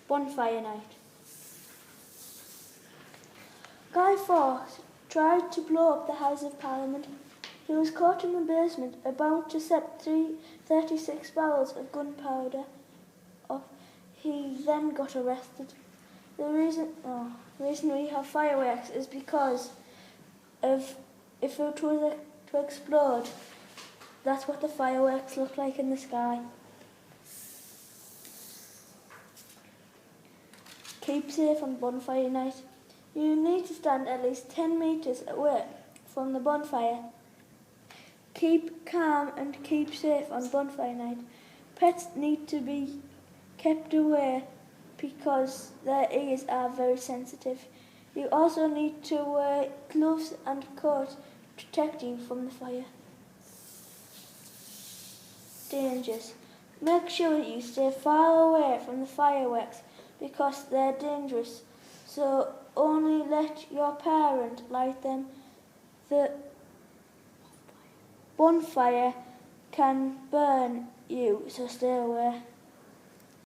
Bonfire night. Guy Fawkes tried to blow up the House of Parliament. He was caught in the basement, about to set 36 barrels of gunpowder off. He then got arrested. The reason we have fireworks is because if it were to explode, that's what the fireworks look like in the sky. Keep safe on bonfire night. You need to stand at least 10 metres away from the bonfire. Keep calm and keep safe on bonfire night. Pets need to be kept away because their ears are very sensitive. You also need to wear gloves and coat to protect you from the fire. Dangers. Make sure that you stay far away from the fireworks because they're dangerous. So only let your parent light them. The bonfire can burn you, so stay away.